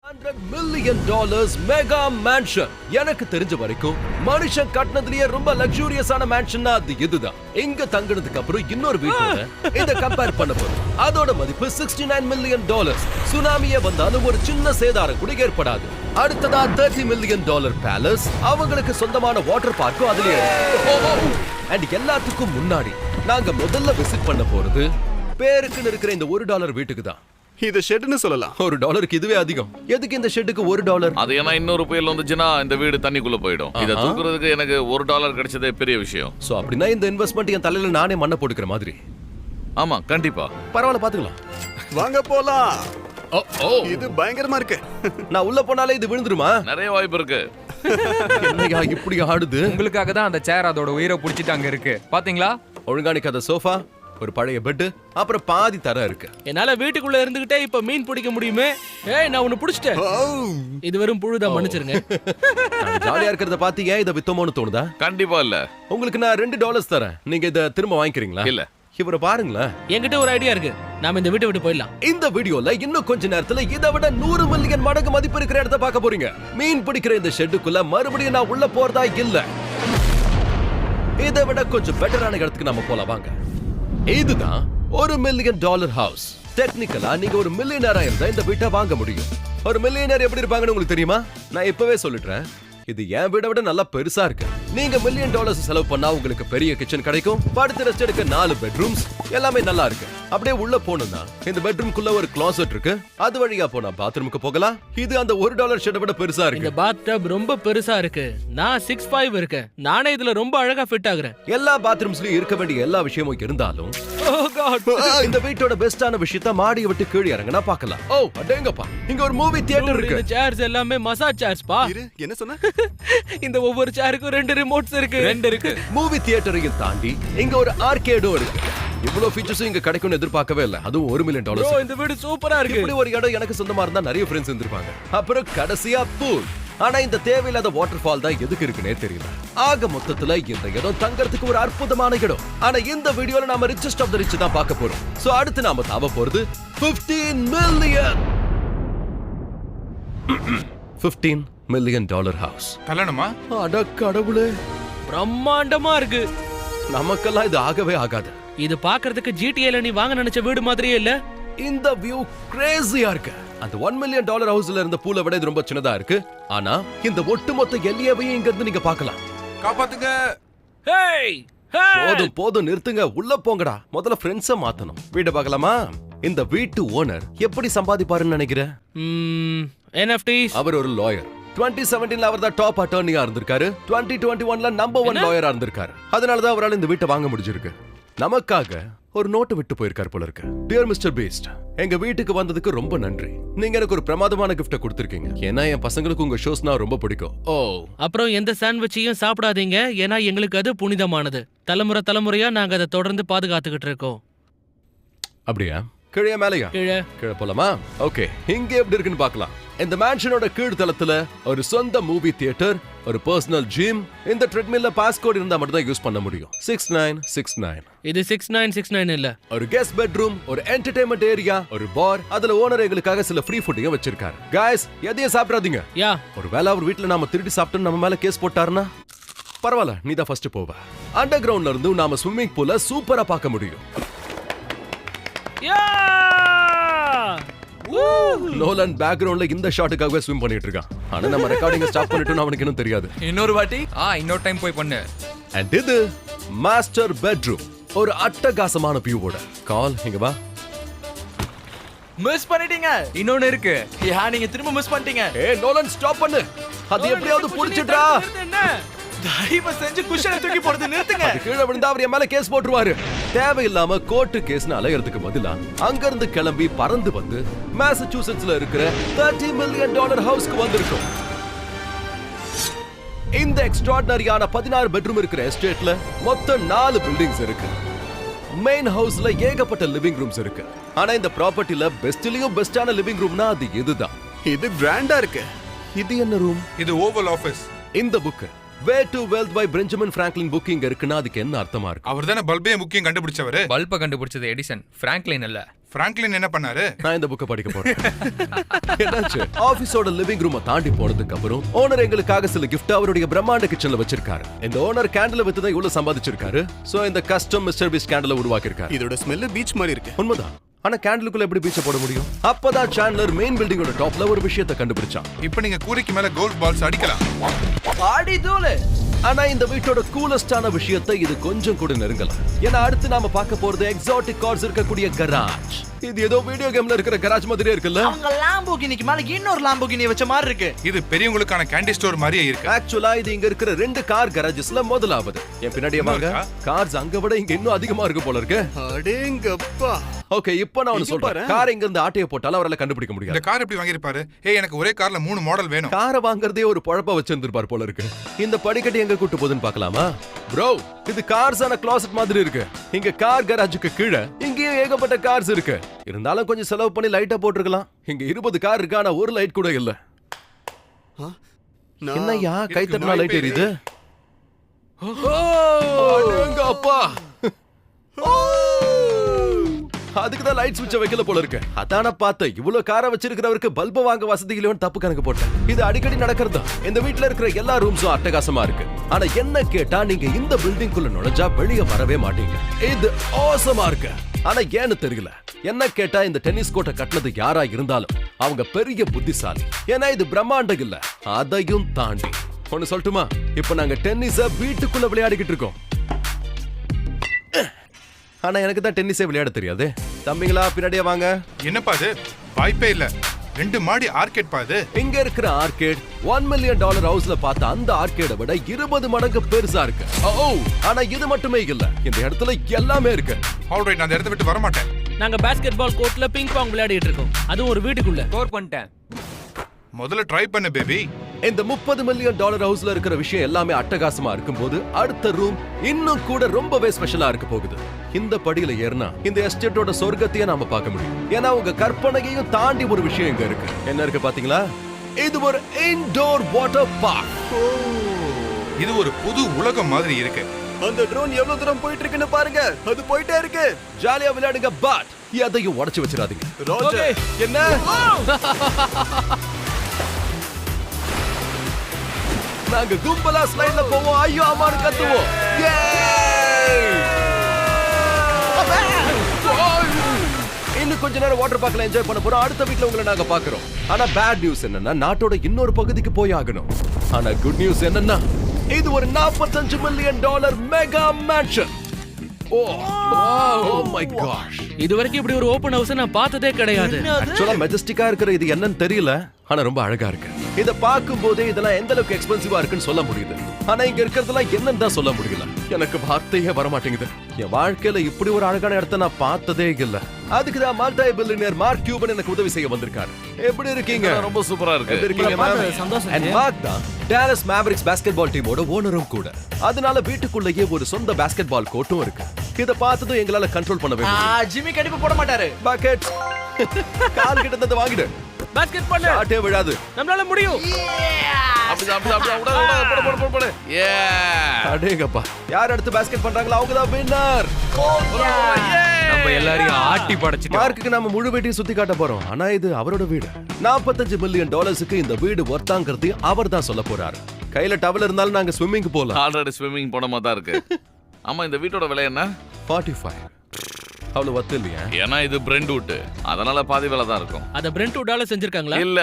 $100 million mega mansion. எனக்கு தெரிஞ்ச வரைக்கும் மனுஷன் கட்டினதுலயே ரொம்ப லக்ஸூரியஸான மேன்ஷன்னா அது இதுதான். இங்க தங்கினதுக்கு அப்புறம் இன்னொரு வீட்டோட இத கம்பேர் பண்ண போறோம். அதோட மதிப்பு $69 மில்லியன். சுனாமியே வந்தாலும் ஒரு சின்ன சேதாரம் கூட ஏற்படாது. அடுத்ததா $30 மில்லியன் பேலஸ். அவங்களுக்கு சொந்தமான வாட்டர் பார்க்கும் அதுலயே இருக்கு. அண்ட் எல்லாத்துக்கும் முன்னாடி நாங்க முதல்ல விசிட் பண்ண போறது பேருக்குன்னு இருக்கிற இந்த $1 வீட்டுக்கு தான். இது ஷெட்னு சொல்லலாம். $1 இதுவே அதிகம். எதுக்கு இந்த ஷெட்டுக்கு $1? அது ஏன்னா இன்னொரு புயல் வந்துச்சுன்னா இந்த வீடு தண்ணிக்குள்ள போயிடும். இதை தூக்குறதுக்கு எனக்கு $1 கிடைச்சதே பெரிய விஷயம். சோ அப்படின்னா இந்த இன்வெஸ்ட்மெண்ட் என் தலையில நானே மண்ணை போட்டுக்கிற மாதிரி. ஆமா கண்டிப்பா. பரவாயில்ல பாத்துக்கலாம். வாங்க போலாம். இது பயங்கரமா இருக்கு. நான் உள்ள போனாலே இது விழுந்துருமா? நிறைய வாய்ப்பு இருக்கு. என்னையா இப்படி ஆடுது? உங்களுக்காக தான் அந்த சேர் அதோட உயிரை புடிச்சிட்டு அங்க இருக்கு. பாத்தீங்களா? ஒழுங்கானிக்காத சோஃபா, ஒரு பழைய பெட், அப்புறம் பாதி தர இருக்கு. என்னால வீட்டுக்குள்ள இருந்துகிட்டே இப்ப மீன் பிடிக்க முடியுமே. ஏய் நான் உன்னை பிடிச்சிட்டேன். இது வெறும் புழுதான், மன்னிச்சிருங்க. ஜாலியா இருக்கிறத பாத்து ஏன் இதை வித்தோமோன்னு தோணுதா? கண்டிப்பா இல்ல. உங்களுக்கு நான் $2 தரேன். நீங்க இதை திரும்ப வாங்கிக்கிறீங்களா? இல்ல. இவரை பாருங்களேன். என்கிட்ட ஒரு ஐடியா இருக்கு. நாம இந்த வீட்டை விட்டு போயிடலாம். இந்த வீடியோல இன்னும் கொஞ்ச நேரத்துல இதை விட 100 மில்லியன் மடங்கு மதிப்பு இருக்கிற இடத்தை பார்க்க போறீங்க. மீன் பிடிக்கிற இந்த ஷெட்டுக்குள்ள மறுபடியும் நான் உள்ள போறதா இல்ல. இதை விட கொஞ்சம் பெட்டரான இடத்துக்கு நாம போலாம் வாங்க. இதுதான் $1 மில்லியன் ஹவுஸ். டெக்னிக்கலா நீங்க ஒரு மில்லியனரா இருந்தா இந்த வீட்டை வாங்க முடியும். ஒரு மில்லியனர் எப்படி இருப்பாங்கன்னு உங்களுக்கு தெரியுமா? நான் இப்பவே சொல்லிடுறேன். இது என் வீட விட நல்லா பெருசா இருக்கு. நீங்க $1 மில்லியன் செலவு பண்ணா உங்களுக்கு பெரிய கிச்சன் கிடைக்கும். படுத்து ரெஸ்ட் எடுக்க 4 பெட்ரூம்ஸ், எல்லாமே நல்லா இருக்கு. அப்படியே உள்ள போனா இந்த பெட்ரூம்க்குள்ள ஒரு கிளாசெட் இருக்கு. அது வழியா போனா பாத்ரூமுக்கு போகலாம். இது அந்த $1 ஷெட்டை விட பெருசா இருக்கு. இந்த பாத் டப் ரொம்ப பெருசா இருக்கு. நான் 6'5" இருக்கேன். நானே இதுல ரொம்ப அழகா ஃபிட் ஆகுறேன். எல்லா பாத்ரூம்ஸ்லயும் இருக்க வேண்டிய எல்லா விஷயமும் இருந்தாலும் Oh God. இந்த வீட்டோட பெஸ்டான விஷயத்தை மாடியை விட்டு கீழே இறங்கினா பார்க்கலாம். ஓ அடேங்கப்பா, இங்க ஒரு மூவி தியேட்டர் இருக்கு. இந்த சேர்ஸ் எல்லாமே மசாஜ் சேர்ஸ் பா. என்ன சொன்ன? இந்த ஒவ்வொரு சேருக்கும் 2 ரிமோட்ஸ் இருக்கு. 2 இருக்கு. மூவி தியேட்டரையும் தாண்டி இங்க ஒரு ஆர்கேடும் இருக்கு. இவ்வளவு ஃபீச்சர்ஸும் இங்க கிடைக்கும்னு எதிர்பார்க்கவே இல்ல. அதுவும் $1 மில்லியன். bro இந்த வீடு சூப்பரா இருக்கு. இப்படி ஒரு இடம் எனக்கு சொந்தமா இருந்தா நிறைய ஃப்ரெண்ட்ஸ் இருந்திருப்பாங்க. அப்புறம் கடைசியா பூல். ஆனா இந்த தேவையில்லாத வாட்டர் ஃபால் தான் எதுக்கு இருக்குன்னே தெரியல. ஆக மொத்தத்துல இந்த இடம் தங்கறதுக்கு ஒரு அற்புதமான இடம். ஆனா இந்த வீடியோல நாம ரிச்சஸ்ட் ஆஃப் தி ரிச் தான் பார்க்க போறோம். சோ அடுத்து நாம தாவ போறது $15 மில்லியன். $15 million house. கல்யாணமா? அட கடவுளே, பிரம்மாண்டமா இருக்கு. நமக்கெல்லாம் இது ஆகவே ஆகாது. இது பார்க்கிறதுக்கு GTAல நீ வாங்க நினைச்ச வீடு மாதிரியே இல்ல. இந்த வியூ கிரேசியா இருக்கு. அந்த $1 மில்லியன் ஹவுஸ்ல இருந்த பூலை விட இது ரொம்ப சின்னதா இருக்கு. ஆனா இந்த ஒட்டுமொத்த எல்லையவையும் இங்க இருந்து நீங்க பார்க்கலாம். காப்பாத்துங்க. ஹேய் போதும் போதும் நிறுத்துங்க, உள்ள போங்கடா. முதல்ல ஃப்ரெண்ட்ஸ மாத்தணும். வீட பார்க்கலாமா? இந்த வீட்டு ஓனர் எப்படி சம்பாதிப்பாருன்னு நினைக்கிறேன்? NFTs. அவர் ஒரு லாயர். 2017ல அவர் தான் டாப் அட்டர்னியா இருந்திருக்காரு. 2021ல நம்பர் 1 லாயரா இருந்திருக்காரு. அதனாலதான் அவரால் இந்த வீட்டை வாங்க முடிஞ்சிருக்கு. நமக்காக ஒரு நோட்டு விட்டு போயிருக்காரு போல இருக்கு. டியர் மிஸ்டர் பீஸ்ட், எங்க வீட்டுக்கு வந்ததுக்கு ரொம்ப நன்றி. நீங்க எனக்கு ஒரு பிரமாதமான கிஃப்ட கொடுத்திருக்கீங்க. ஏன்னா என் பசங்களுக்கு உங்க ஷோஸ்னா ரொம்ப பிடிக்கும். ஓ அப்புறம் எந்த சாண்ட்விச்சையும் சாப்பிடாதீங்க. ஏன்னா எங்களுக்கு அது புனிதமானது. தலைமுறையா நாங்க அதை தொடர்ந்து பாதுகாத்துக்கிட்டு இருக்கோம். அப்படியா? கீழே மேலையா? கீழே போலாமா? ஓகே, இங்க எப்படி இருக்குன்னு பார்க்கலாம். இந்த மேன்ஷனோட கீழ் தளத்துல ஒரு சொந்த மூவி தியேட்டர், ஒரு பர்சனல் ஜிம். இந்த ட்ரெட்மில்ல பாஸ்கோட் இருந்தா மட்டும் தான் யூஸ் பண்ண முடியும். 6969. இது 6969 இல்ல. ஒரு கெஸ்ட் பெட்ரூம், ஒரு என்டர்டெயின்மெண்ட் ஏரியா, ஒரு பார். அதுல ஓனர் எங்களுக்காக சில ஃப்ரீ ஃபுட்டையும் வச்சிருக்காரு. गाइस எதையும் சாப்பிடாதீங்க. யா ஒருவேளை அவர் வீட்ல நாம திருடி சாப்பிட்டு நம்ம மேல கேஸ் போட்டாருன்னா பரவாயில்ல, நீ தான் ஃபர்ஸ்ட் போவ. அண்டர் கிரவுண்ட்ல இருந்து நாம ஸ்விம்மிங் பூல சூப்பரா பார்க்க முடியும். யா நோலன் பேக்ரவுண்ட்ல இந்த ஷாட்டுக்காகவே ஸ்விம் பண்ணிட்டு இருக்கான். ஆனா நம்ம ரெக்கார்டிங் ஸ்டாப் பண்ணிட்டோம், அவனுக்கு இன்னும் தெரியாது. இன்னொரு வாட்டி இன்னொரு டைம் போய் பண்ணு. அண்ட் இது மாஸ்டர் பெட்ரூம். ஒரு அட்டகாசமான வியூவோட. கால் இங்க வா. மிஸ் பண்ணிட்டீங்க. இன்னொன்னு இருக்கு. நீங்க திரும்ப மிஸ் பண்ணிட்டீங்க. ஏய் நோலன் ஸ்டாப் பண்ணு. அது எப்படியாவது புடிச்சிட்டா. தயவு செஞ்சு குஷனை தூக்கி போடுறது நிறுத்துங்க. கீழே விழுந்தா அவர் மேல கேஸ் போட்டுருவாரு. தேவையில்லாம கோர்ட்டு கேஸ்னு அலையறதுக்கு பதிலா அங்க இருந்து கிளம்பி பறந்து வந்து மாசச்சூசெட்ஸ்ல இருக்கிற $30 மில்லியன் ஹவுஸ்க்கு வந்திருக்கும். இந்த எக்ஸ்ட்ராடினரியான 16 பெட்ரூம் இருக்கிற எஸ்டேட்ல மொத்தம் 4 பில்டிங்ஸ் இருக்கு. மெயின் ஹவுஸ்ல ஏகப்பட்ட லிவிங் ரூம்ஸ் இருக்கு. ஆனா இந்த ப்ராப்பர்ட்டில பெஸ்ட்லயும் பெஸ்டான லிவிங் ரூம்னா அது இதுதான். இது கிராண்டா இருக்கு. இது என்ன ரூம்? இது ஓவல் ஆபீஸ். இந்த book Way to Wealth by Benjamin Franklin book இங்க இருக்குன்னா அதுக்கு என்ன அர்த்தமா இருக்கு? அவர்தானே பல்பே முக்கியம் கண்டுபிடிச்சவரு. பல்ப கண்டுபிடிச்சது எடிசன், பிராங்க்லின் இல்ல. பிராங்க்லின் என்ன பண்ணாரு? நான் இந்த புக்கை படிக்க போறேன். என்னாச்சு? ஆபீஸோட லிவிங் ரூமை தாண்டி போனதுக்கு அப்புறம் ஓனர் எங்களுக்காக சில gift அவருடைய பிரம்மாண்ட கிச்சன்ல வச்சிருக்காரு. இந்த ஓனர் கேண்டில் வித்து தான் இவ்வளவு சம்பாதிச்சிருக்காரு. சோ இந்த கஸ்டம் மிஸ்டர் பீச் கேண்டில் உருவாக்கி இருக்காரு. இதோட ஸ்மெல் பீச் மாதிரி இருக்கு. உண்மைதான். ஆனா கேண்டிலுக்குள்ள எப்படி பீச்ச போட முடியும்? அப்பதான் சாண்ட்லர் மெயின் பில்டிங்கோட டாப்ல ஒரு விஷயத்தை கண்டுபிடிச்சான். இப்போ நீங்க கூரைக்கு மேல கோல்ஃப் பால்ஸ் அடிக்கலாம். ஆடி தூளு. ஆனா இந்த வீட்டோட கூலஸ்டான விஷயத்தை இது கொஞ்சம் கூட நெருங்கல. ஏன்னா அடுத்து நாம பார்க்க போறது எக்ஸாட்டிக் கார்ஸ் இருக்கக்கூடிய கராஜ். இது ஏதோ வீடியோ கேம்ல இருக்கிற கராஜ் மாதிரியே இருக்குல்ல? அவங்க லாம்போகினிக்கு மேல இன்னொரு லாம்போகினி வச்ச மாதிரி இருக்கு. இது பெரியவங்களுக்கான கேண்டி ஸ்டோர் மாதிரியே இருக்கு. ஆக்சுவலா இது இங்க இருக்கிற 2 கார் கராஜஸ்ல முதலாவது. என் பின்னாடியே வாங்க. கார்ஸ் அங்க விட இங்க இன்னும் அதிகமா இருக்கு போல இருக்கு. அடேங்கப்பா. ஓகே, இப்போ நான் ஒன்னு சொல்றேன். கார் எங்க இருந்து ஆட்டைய போட்டாலும் அவரால கண்டுபிடிக்க இந்த முடியாது. கார் எப்படி வாங்கிருப்பாரு? ஏய், எனக்கு ஒரே கார்ல 3 மாடல் வேணும். காரை வாங்குறதே ஒரு பொழப்பா வச்சிருந்திருப்பார் போல இருக்கு. இந்த படிக்கட்டு எங்க கூட்டு போகுதுன்னு பார்க்கலாமா? ப்ரோ, இது கார்ஸான கிளாசெட் மாதிரி இருக்கு. இங்க கார் கராஜுக்கு கீழே இங்கேயும் ஏகப்பட்ட கார்ஸ் இருக்கு. இருந்தாலும் கொஞ்சம் செலவு பண்ணி லைட்டா போட்டுருக்கலாம். இங்க 20 கார் இருக்கு, ஆனா ஒரு லைட் கூட இல்ல. என்னய்யா கை தட்டினா லைட் எரியுது? அடேங்க அப்பா, அதுக்குதான் லைட் ஸ்விட்ச வைக்கல போல இருக்கு. அதான பார்த்த இவ்வளவு காரை வச்சிருக்கிறவருக்கு பல்ப வாங்க வசதி இல்லையோன்னு தப்பு கணக்கு போட்டேன். இது அடிக்கடி நடக்கிறது. இந்த வீட்ல இருக்கிற எல்லா ரூம்ஸும் அட்டகாசமா இருக்கு. ஆனா என்ன கேட்டா நீங்க இந்த பில்டிங் குள்ள நுழைஞ்சா வெளியே வரவே மாட்டீங்க. இது ஆசமா இருக்கு. ஆனா ஏன்னு தெரியல. என்ன கேட்டா இந்த டென்னிஸ் கோர்ட்டை கட்டினது யாரா இருந்தாலும் அவங்க பெரிய புத்திசாலி. ஏன்னா இது பிரம்மாண்டம் இல்ல, அதையும் தாண்டி. ஒன்னு சொல்லட்டுமா? இப்ப நாங்க டென்னிஸ வீட்டுக்குள்ள விளையாடிக்கிட்டு இருக்கோம். ஆனா எனக்கு தான் டென்னிஸே விளையாட தெரியாது. தம்பிங்களா பின்னாடியே வாங்க. என்னப்பா இது? வாய்ப்பே இல்ல. 2 மாடி ஆர்கேட் பாது. இங்க இருக்கிற ஆர்கேட் $1 மில்லியன் ஹவுஸ்ல பார்த்த அந்த ஆர்கேட விட 20 மடங்கு பெருசா இருக்கு. ஓ, ஆனா இது மட்டுமே இல்ல, இந்த இடத்துல எல்லாமே இருக்கு. ஆல்ரைட், நான் அந்த இடத்தை விட்டு வர மாட்டேன். நாங்க பாஸ்கெட் பால் கோர்ட்ல பிங் பாங் விளையாடிட்டு இருக்கோம். அதுவும் ஒரு வீட்டுக்குள்ள. ஸ்கோர் பண்ணிட்டேன். முதல்ல ட்ரை பண்ணு பேபி. இந்த $30 மில்லியன் ஹவுஸ்ல இருக்கிற விஷயம் எல்லாமே அட்டகாசமா இருக்கும்போது அடுத்த ரூம் இன்னும் கூட ரொம்பவே ஸ்பெஷலா இருக்க போகுது. இந்த படியில ஏறினா இந்த எஸ்டேட்டோட சொர்க்கத்தையே நாம பார்க்க முடியும். ஏன்னா உங்க கற்பனையையும் தாண்டி ஒரு விஷயம் இங்க இருக்கு. என்ன இருக்கு பாத்தீங்களா? இது ஒரு இன்டோர் வாட்டர் பார்க். இது ஒரு புது உலகம் மாதிரி இருக்கு. அந்த ட்ரோன் எவ்வளவு தூரம் போயிட்டு இருக்குன்னு பாருங்க. அது போயிட்டே இருக்கு. ஜாலியா விளையாடுங்க, பட் எதையும் உடைச்சு வச்சிடாதீங்க. ரோஜர், என்ன? நாங்க கும்பலா ஸ்லைட்ல போவோம். ஐயோ அம்மானு கத்துவோம். இன்னும் கொஞ்ச நேரம் வாட்டர் பார்க்ல என்ஜாய் பண்ண போறோம். அடுத்த வீட்ல உங்களை நாங்க பாக்குறோம். ஆனா பேட் நியூஸ் என்னன்னா நாட்டோட இன்னொரு பகுதிக்கு போய் ஆகணும். ஆனா குட் நியூஸ் என்னன்னா இது ஒரு $45 million mega mansion. Oh my gosh, இதுவரைக்கும் இப்படி ஒரு ஓபன் ஹவுஸ் நான் பார்த்ததே கிடையாது. ஆக்சுவலா மெஜஸ்டிக்கா இருக்கிற இது என்னன்னு தெரியல, ஆனா ரொம்ப அழகா இருக்கு. இத பார்க்கும் போதே இதெல்லாம் எந்த அளவுக்கு எக்ஸ்பென்சிவா இருக்குன்னு சொல்ல முடியுது. ஆனா இங்க இருக்கிறதெல்லாம் என்னன்னு தான் சொல்ல முடியல. எனக்கு வார்த்தையே வர மாட்டேங்குது. என் வாழ்க்கையில இப்படி ஒரு அழகான இடத்தை நான் பார்த்ததே இல்ல. அதுக்கு தான் மல்டி பில்லியனர் மார்க் கியூபன் எனக்கு உதவி செய்ய வந்திருக்காரு. எப்படி இருக்கீங்க? ரொம்ப சூப்பரா இருக்கு. எப்படி இருக்கீங்க மேம்? சந்தோஷம். And மார்க் தான் டாலஸ் மேவரிக்ஸ் பாஸ்கெட்பால் டீமோட ஓனரும் கூட. அதனால வீட்டுக்குள்ளேயே ஒரு சொந்த பாஸ்கெட்பால் கோர்ட்டும் இருக்கு. இத பார்த்ததும் எங்களால கண்ட்ரோல் பண்ணவே முடியல. ஜிம்மி கண்டிப்பா போட மாட்டாரு. பாக்கெட் கால் கிட்ட தந்து வாங்கிடு. பாஸ்கெட் பண்ணு. ஆட்டே விடாது. நம்மளால முடியும். அடேங்கப்பா, யார் அடுத்து பாஸ்கெட் பண்றாங்களோ அவங்க தான் வின்னர். நம்ம எல்லாரையும் ஆட்டி படைச்சிட்டோம். மார்க்குக்கு நாம முழு வீட்டையும் சுத்தி காட்ட போறோம். ஆனா இது அவரோட வீடு. $45 மில்லியன் இந்த வீடு ஒர்த்தாங்கிறது அவர் தான் சொல்ல போறாரு. கையில டவல் இருந்தாலும் நாங்க ஸ்விம்மிங் போலாம். ஆல்ரெடி ஸ்விம்மிங் போன மாதிரி தான் இருக்கு. ஆமா, இந்த வீட்டோட விலை என்ன? 45. அவ்வளவு ஒத்து இல்லையா? ஏன்னா இது பிரெண்ட்வுட், அதனால பாதி விலை தான் இருக்கும். அத $2 செஞ்சிருக்காங்களா? இல்ல,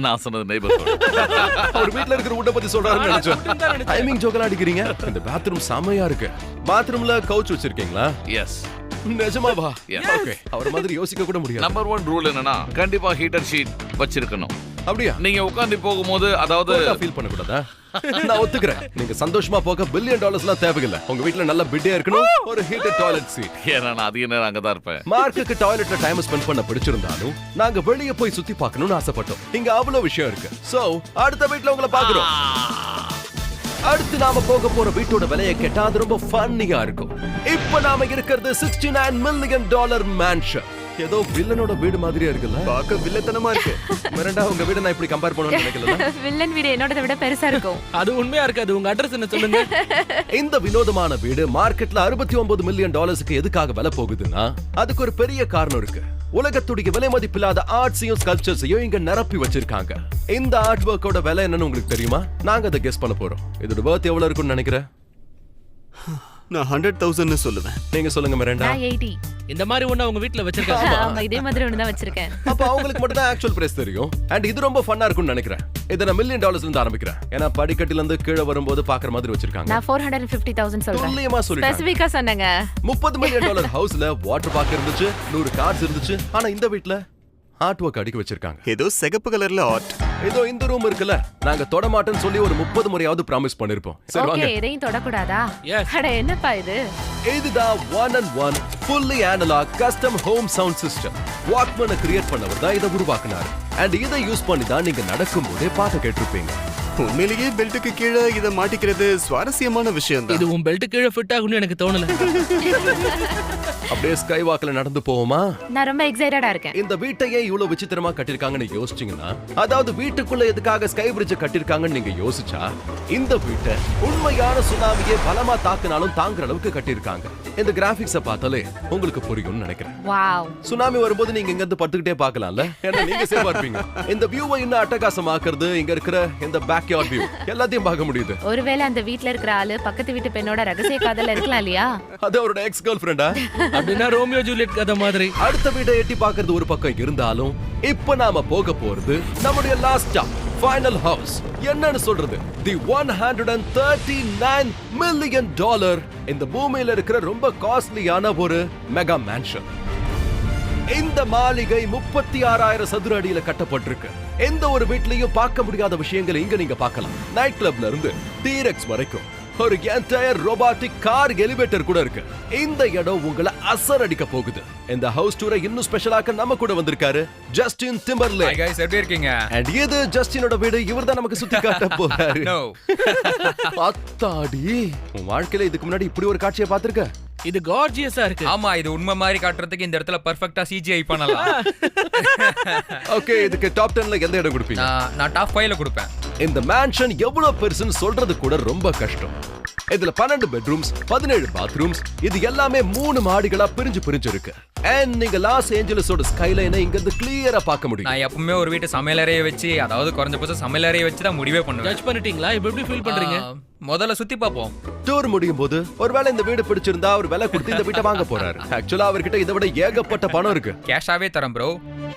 நான் சொன்னது நெய்பர். அவர் வீட்ல இருக்கிற உட்ட பத்தி சொல்றாருன்னு நினைச்சேன். டைமிங் ஜோக்கெல்லாம் அடிக்கிறீங்க. இந்த பாத்ரூம் செமையா இருக்கு. பாத்ரூம்ல கவுச் வச்சிருக்கீங்களா? எஸ். நிஜமாவா? Yes. ஓகே, அவர் மாதிரி யோசிக்க கூட முடியாது. நம்பர் 1 ரூல் என்னன்னா கண்டிப்பா ஹீட்டர் ஷீட் வச்சிருக்கணும். அப்படியா? நீங்க உட்கார்ந்து போகும்போது, அதாவது ஃபீல் பண்ண கூடாதா? நான் ஒத்துக்கிறேன். நீங்க சந்தோஷமா போக $1 பில்லியன் எல்லாம் உங்க வீட்ல நல்ல பிட்டே இருக்கணும், ஒரு ஹீட்டட் டாய்லெட் சீட். ஏன்னா நான் அதிக நேரம் அங்கதான் இருப்பேன். மார்க்குக்கு டாய்லெட்ல டைம் ஸ்பெண்ட் பண்ண பிடிச்சிருந்தாலும் நாங்க வெளிய போய் சுத்தி பார்க்கணும்னு ஆசைப்பட்டோம். இங்க அவ்வளவு விஷயம் இருக்கு. சோ அடுத்த வீட்ல உங்களை பாக்குறோம். அடுத்து நாம போக போற வீட்டோட விலையை கேட்டா அது ரொம்ப ஃபன்னியா இருக்கும். இப்ப நாம இருக்கிறது $69 மில்லியன் மேன்ஷன். ஏதோ வில்லனோட வீடு மாதிரியா இருக்குல்ல. பார்க்க வில்லத்தனமா இருக்கு. மிரண்டா, உங்க வீட நான் இப்படி கம்பேர் பண்ணணும்னு நினைக்கல. வில்லன் வீடு என்னோட விட பெருசா இருக்கும். அது உண்மையா இருக்காது. உங்க அட்ரஸ் என்ன சொல்லுங்க. இந்த வினோதமான வீடு மார்க்கெட்ல 69 மில்லியன் டாலர்ஸ்க்கு எதுக்காக விலை போகுதுன்னா அதுக்கு ஒரு பெரிய காரணம் இருக்கு. உலகத்துடைய விலை மதிப்பில்லாத ஆர்ட்ஸையும் ஸ்கல்ப்சர்ஸையும் இங்க நிரப்பி வச்சிருக்காங்க. இந்த ஆர்ட் ஒர்க்கோட விலை என்னன்னு உங்களுக்கு தெரியுமா? நாங்க அதை கெஸ் பண்ண போறோம். இதோட வர்த் எவ்வளவு இருக்கும்னு நினைக்கிறேன்? நான் 100,000 சொல்லுவேன். நீங்க சொல்லுங்க மிரண்டா. நான் 80. இந்த மாதிரி ஒண்ணு அவங்க வீட்ல வச்சிருக்காங்க. ஆமா, இதே மாதிரி ஒண்ணு தான் வச்சிருக்கேன். அப்ப அவங்களுக்கு மட்டும் தான் ஆக்சுவல் பிரைஸ் தெரியும். அண்ட் இது ரொம்ப ஃபன்னா இருக்கும்னு நினைக்கிறேன். இத நான் மில்லியன் டாலர்ஸ்ல இருந்து ஆரம்பிக்கிறேன். ஏன்னா படிக்கட்டில இருந்து கீழே வரும்போது பாக்குற மாதிரி வச்சிருக்காங்க. நான் 450,000 சொல்றேன். துல்லியமா சொல்லிட்டேன். ஸ்பெசிஃபிக்கா சொன்னேங்க. 30 மில்லியன் டாலர் ஹவுஸ்ல வாட்டர் பார்க் இருந்துச்சு, 100 கார்ஸ் இருந்துச்சு. ஆனா இந்த வீட்ல ஆர்ட் ஒர்க் அடிக்க வச்சிருக்காங்க. ஏதோ சிகப்பு கலர்ல ஆர்ட். ஏதோ இந்த ரூம் இருக்குல்ல, நாங்க தொட மாட்டோம்னு சொல்லி ஒரு 30 முறையாவது ப்ராமிஸ் பண்ணிருப்போம். சரி ஓகே, வாங்க. எதையும் தொடக்கூடாதா? Yes. அட என்னப்பா இது? இதுதான் 1&1 fully analog custom home sound system. வாக்மனை கிரியேட் பண்ணவர் தான் இதை உருவாக்குனாரு. அண்ட் இதை யூஸ் பண்ணி தான் நீங்க நடக்கும்போதே பாட்டு கேட்டிருப்பீங்க. உண்மையிலேயே பெல்ட்டுக்கு கீழே இதை மாட்டிக்கிறது சுவாரஸ்யமான விஷயம் இது தான். உன் பெல்ட் கீழே ஃபிட் ஆகும்னு எனக்கு தோணல. அப்படியே ஸ்கை வாக்ல நடந்து போவோமா? நான் ரொம்ப எக்ஸைட்டடா இருக்கேன். இந்த வீட்டையே இவ்வளவு விசித்திரமா கட்டிருக்காங்கன்னு யோசிச்சீங்கன்னா, அதாவது வீட்டுக்குள்ள எதுக்காக ஸ்கை பிரிட்ஜ் கட்டிருக்காங்கன்னு நீங்க யோசிச்சா, இந்த வீட்டை உண்மையான சுனாமியே பலமா தாக்குனாலும் தாங்குற அளவுக்கு கட்டிருக்காங்க. இந்த கிராபிக்ஸ பார்த்தாலே உங்களுக்கு புரியும்னு நினைக்கிறேன். வாவ். சுனாமி வரும்போது நீங்க இங்க இருந்து படுத்துக்கிட்டே பார்க்கலாம்ல, ஏன்னா நீங்க சேஃபா இருப்பீங்க. இந்த வியூவை இன்னும் அட்டகாசமாக்குறது இங்க இருக்கிற இந்த பேக்யார்ட் வியூ எல்லாத்தையும் பார்க்க முடியுது. ஒருவேளை அந்த வீட்ல இருக்கிற ஆளு பக்கத்து வீட்டு பெண்ணோட ரகசிய காதல்ல இருக்கலாம் இல்லையா? அது அவரோட எக்ஸ் கேர்ள் ஃப்ரெண்டா? அப்படின்னா ரோமியோ ஜூலியட் கதை மாதிரி. அடுத்த வீட்டை எட்டி பார்க்கிறது ஒரு பக்கம் இருந்தாலும், இப்ப நாம போக போறது நம்முடைய லாஸ்ட் ஸ்டாப், ஃபைனல் ஹவுஸ். என்னன்னு சொல்றது? தி 139 மில்லியன் டாலர் இந்த பூமியில இருக்கிற ரொம்ப காஸ்ட்லியான ஒரு மெகா மேன்ஷன். இந்த மாளிகை 36,000 சதுர அடியில கட்டப்பட்டிருக்கு. எந்த ஒரு வீட்லயும் பார்க்க முடியாத விஷயங்களை இங்க நீங்க பார்க்கலாம். நைட் கிளப்ல இருந்து டீரெக்ஸ் வரைக்கும் ஒரு என்டையர் ரோபாட்டிக் கார் எலிவேட்டர் கூட இருக்கு. இந்த இடம் உங்களை அசர் அடிக்க போகுது. இந்த ஹவுஸ் டூரை இன்னும் ஸ்பெஷலாக்க நம்ம கூட வந்திருக்காரு ஜஸ்டின் டிம்பர்லே. Hi guys, எப்படி இருக்கீங்க? And இது ஜஸ்டினோட வீடு. இவர்தான் நமக்கு சுத்தி காட்ட போறாரு. அத்தாடி, உன் வாழ்க்கையில இதுக்கு முன்னாடி இப்படி ஒரு காட்சியை பார்த்திருக்க? இது கார்ஜியஸா இருக்கு. ஆமா, இது உண்மை மாதிரி காட்டுறதுக்கு இந்த இடத்துல பெர்ஃபெக்ட்டா CGI பண்ணலாம். ஓகே, இதுக்கு டாப் 10ல எந்த இடம் கொடுப்பீங்க? நான் டாப் 5ல கொடுப்பேன். இந்த மேன்ஷன் எவ்வளவு பெருசுன்னு சொல்றது கூட ரொம்ப கஷ்டம். இதுல 12 பெட்ரூம்ஸ், 17 பாத்ரூம்ஸ், இது எல்லாமே 3 மாடிகளா பிரிஞ்சு இருக்கு. And நீங்க லாஸ் ஏஞ்சல்ஸோட ஸ்கைலைனை இங்க இருந்து கிளியரா பார்க்க முடியும். நான் எப்பவுமே ஒரு வீட்டு சமையலறையை வச்சு, அதாவது குறைஞ்சபட்சம் சமையலறையை வச்சு தான் முடிவே பண்ணுவேன். ஜட்ஜ் பண்ணிட்டீங்களா? இப்ப எப்படி ஃபீல் பண்றீங்க? முதல்ல சுத்தி பார்ப்போம். டூர் முடியும் போது ஒருவேளை இந்த வீடு பிடிச்சிருந்தா அவர் விலை கொடுத்து இந்த வீட்டை வாங்க போறாரு. ஆக்சுவலா அவர்கிட்ட இதை விட ஏகப்பட்ட பணம் இருக்கு. கேஷாவே தரேன் ப்ரோ.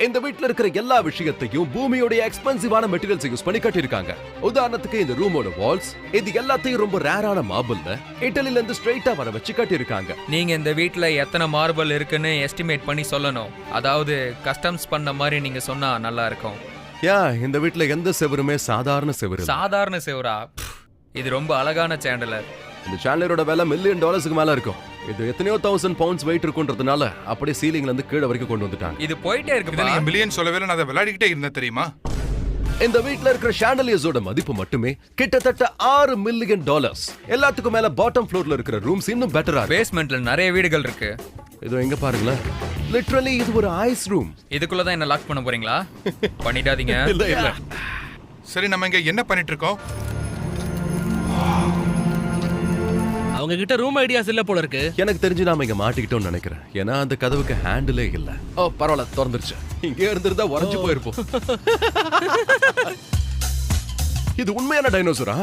இந்த வீட்ல இருக்கிற எல்லா விஷயத்தையும் பூமியோட எக்ஸ்பென்சிவான மெட்டீரியல்ஸ் யூஸ் பண்ணி கட்டிருக்காங்க. உதாரணத்துக்கு இந்த ரூமோட வால்ஸ், இது எல்லாத்தையும் ரொம்ப ரேரான மார்பிள்ல இட்டலில இருந்து ஸ்ட்ரைட்டா வர வச்சு கட்டிருக்காங்க. நீங்க இந்த வீட்ல எத்தனை மார்பிள் இருக்குன்னு எஸ்டிமேட் பண்ணி சொல்லணும். அதாவது கஸ்டம்ஸ் பண்ண மாதிரி நீங்க சொன்னா நல்லா இருக்கும். இந்த வீட்ல எந்த செவருமே சாதாரண செவரு இல்ல. சாதாரண செவரா? இது ரொம்ப அழகான சேண்டலர். இந்த சேனலரோட விலை மில்லியன் டாலர்ஸ்க்கு மேல இருக்கும். இது எத்தனையோ 1000 பவுண்ட்ஸ் வெயிட் இருக்குன்றதுனால அப்படியே சீலிங்ல இருந்து கீழ வரைக்கும் கொண்டு வந்துட்டாங்க. இது போயிட்டே இதை நீங்க இருக்கு. பில்லியன் சொல்லவே நான் அதை விளையாடிக்கிட்டே இருந்தேன் தெரியுமா? இந்த வீட்ல இருக்கிற ஷாண்டலியர்ஸோட மதிப்பு மட்டுமே கிட்டத்தட்ட 6 மில்லியன் டாலர்ஸ். எல்லாத்துக்கும் மேல பாட்டம் ஃப்ளோர்ல இருக்கிற ரூம்ஸ் இன்னும் பெட்டரா இருக்கு. பேஸ்மெண்ட்ல நிறைய வீடுகள் இருக்கு. இதோ எங்க பாருங்களேன், லிட்டரலி இது ஒரு ஐஸ் ரூம். இதுக்குள்ள தான் என்ன லாக் பண்ண போறீங்களா? பண்ணிடாதீங்க. இல்ல. சரி, நம்ம இங்க என்ன பண்ணிட்டு இருக்கோம்? அவங்க கிட்ட ரூம் ஐடியாஸ் இல்ல போல இருக்கு. எனக்கு தெரிஞ்சு நாம இங்க மாட்டிக்கிட்டோம்னு நினைக்கிறேன். ஏன்னா அந்த கதவுக்கு ஹேண்டிலே இல்ல. ஓ பரவாயில்ல, திறந்துருச்சு. இங்கே இருந்திருந்தா உறைஞ்சு போயிருப்போம். இது உண்மையான டைனோசரா?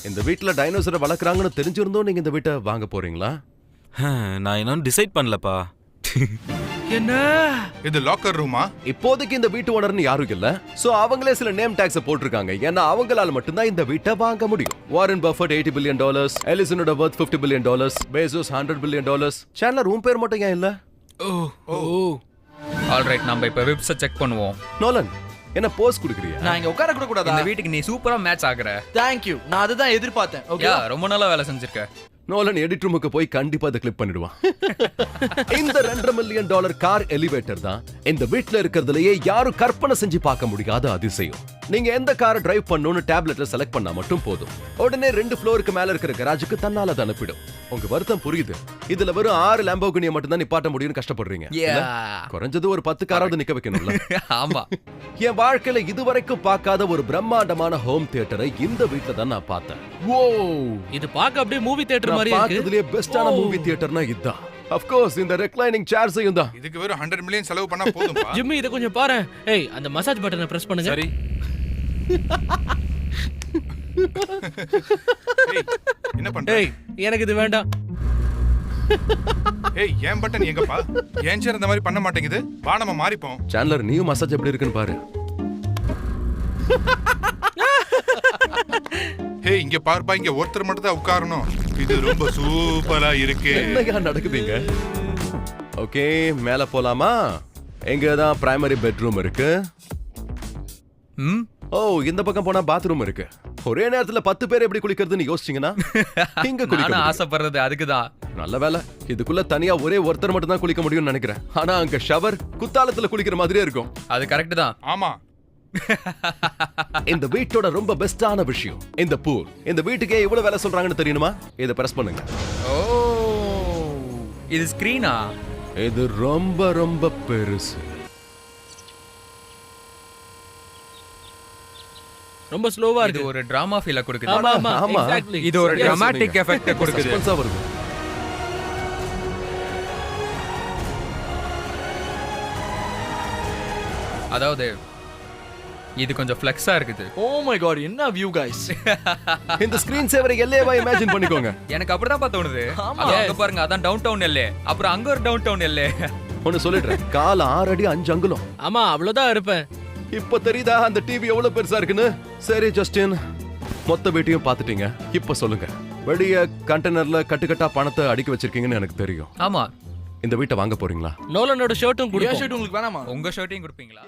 இந்த வீட்ல டைனோசரை வளர்க்குறாங்கன்னு தெரிஞ்சிருந்தோம் நீங்க இந்த வீட்டை வாங்க போறீங்களா? நான் இன்னும் டிசைட் பண்ணலப்பா. என்ன? இது லாக்கர் ரூமா? இப்போதைக்கு இந்த வீட்டு ஓனர்னு யாரும் இல்ல. சோ அவங்களே சில நேம் டாக்ஸ் போட்டிருக்காங்க. ஏன்னா அவங்களால மட்டும்தான் இந்த வீட்டை வாங்க முடியும். வாரன் பஃபட் $80 பில்லியன், எலிசனோட வர்த் $50 பில்லியன், பேசோஸ் $100 பில்லியன். சேனலர் ரூம் பேர் மட்டும் ஏன் இல்ல? ஆல்ரைட், நம்ம இப்ப வெப்ஸை செக் பண்ணுவோம். நோலன், என்ன போஸ் குடுக்குறியா? நான் இங்க உட்கார கூட கூடாதா? இந்த வீட்டுக்கு நீ சூப்பரா மேட்ச் ஆகுற. Thank you. நான் அதுதான் எதிர்பார்த்தேன். ஓகே. ரொம்ப நல்லா வேலை செஞ்சிருக்க. நோலன் எடிட் ரூமுக்கு போய் கண்டிப்பா அதை கிளிப் பண்ணிடுவான். இந்த $2 மில்லியன் கார் எலிவேட்டர் தான் இந்த வீட்ல இருக்கிறதுலயே யாரும் கற்பனை செஞ்சு பார்க்க முடியாத அதிசயம். நீங்க எந்த காரை டிரைவ் பண்ணணும்னு டேப்லெட்ல செலக்ட் பண்ணா மட்டும் போதும். உடனே 2 ஃப்ளோருக்கு மேல இருக்கிற கராஜுக்கு தன்னால அனுப்பிடும். உங்க வருத்தம் புரியுது. இதுல வெறும் 6 லாம்போகினியை மட்டும் தான் நிப்பாட்ட முடியும்னு கஷ்டப்படுறீங்க. இல்ல? குறைஞ்சது ஒரு 10 காராவது நிக்க வைக்கணும்ல. ஆமா. என் வாழ்க்கையில இதுவரைக்கும் பார்க்காத ஒரு பிரம்மாண்டமான ஹோம் தியேட்டரை இந்த வீட்ல தான் நான் பார்த்தேன். ஓ, இது பார்க்க அப்படியே மூவி தியேட்டர் நான் மாதிரி இருக்கு. பார்த்ததுலயே பெஸ்டான மூவி தியேட்டர்னா இதுதான். Of course இந்த ரெக்லைனிங் சேர்ஸையும் தான். இதுக்கு வெறும் 100 மில்லியன் செலவு பண்ணா போதும்பா. ஜிம்மி இத கொஞ்சம் பாரு. ஏய் அந்த மசாஜ் பட்டனை பிரஸ் பண்ணுங்க. சரி. ஏய், என்ன பண்ற? ஏய் எனக்கு இது வேண்டாம். ஏய் ஏன் பட்டன் எங்கப்பா? ஏன் சேர் இந்த மாதிரி பண்ண மாட்டேங்குது? வா நம்ம மாறிப்போம். சாண்ட்லர் நீயும் மசாஜ் எப்படி இருக்குன்னு பாரு. ஏய் இங்க பார்ப்பா, இங்க ஒருத்தர் மட்டும் தான் உட்காரணும். இது ரொம்ப சூப்பரா இருக்கு. என்னையா நடக்குதுங்க? ஓகே, மேல போலாமா? எங்க தான் பிரைமரி பெட்ரூம் இருக்கு. ம் ஓ, இந்த பக்கம் போனா பாத்ரூம் இருக்கு. ஒரே நேரத்துல 10 பேர் எப்படி குளிக்கிறதுன்னு யோசிச்சீங்கன்னா இங்க குளிக்க நானும் முடியும். ஆசைப்படுறது அதுக்குதான். நல்ல வேலை, இதுக்குள்ள தனியா ஒரே ஒருத்தர் மட்டும் தான் குளிக்க முடியும்னு நினைக்கிறேன். ஆனா அங்க ஷவர் குத்தாலத்துல குளிக்கிற மாதிரியே இருக்கும். அது கரெக்ட் தான். ஆமா. இந்த வீட்டோட ரொம்ப பெஸ்டான விஷயம் இந்த பூல். இந்த வீட்டுக்கே இவ்வளவு வேலை சொல்றாங்கன்னு தெரியுமா? இதை பிரஸ் பண்ணுங்க. ஓ, இது ஸ்கிரீனா? இது ரொம்ப ரொம்ப பெருசு. ரொம்ப ஸ்லோவா இது இருக்கு. ஒரு டிராமா ஃபீல கொடுக்குது. ஆமா ஆமா ஆமா. எக்ஸாக்ட்லி. இது ஒரு Yes, dramatic சொன்னீங்க. effect கொடுக்குது. Suspense-ஆ வருது. அதாவது இது கொஞ்சம் ஃப்ளெக்ஸா இருக்குது. ஓ மை காட், என்ன வியூ गाइस. இந்த ஸ்கிரீன் சேவரை எல்லையவா இமேஜின் பண்ணிக்கோங்க. எனக்கு அப்படிதான் தோணுது. ஆமா. அது அங்க பாருங்க, அதான் டவுன் டவுன் எல்லே. அப்புறம் அங்க ஒரு டவுன் டவுன் எல்லே. ஒன்னு சொல்லிடுறேன், கால் 6 அடி 5 அங்குலம். ஆமா அவ்வளவுதான் இருப்பேன். இப்ப தெரியுதா அந்த டிவி எவ்வளவு பெருசா இருக்குன்னு? சரி ஜஸ்டின், மொத்த வீட்டையும் பார்த்துட்டீங்க. இப்ப சொல்லுங்க, வெளிய கண்டெய்னர்ல கட்டுக்கட்டா பணத்தை அடுக்கி வச்சிருக்கீங்கன்னு எனக்கு தெரியும். ஆமா. இந்த வீட்டை வாங்க போறீங்களா? நோலனோட ஷர்ட்டும் ஏன் கொடுங்க. ஷர்ட் உங்களுக்கு வேணாமா? உங்க ஷர்ட்டையும் கொடுப்பீங்களா?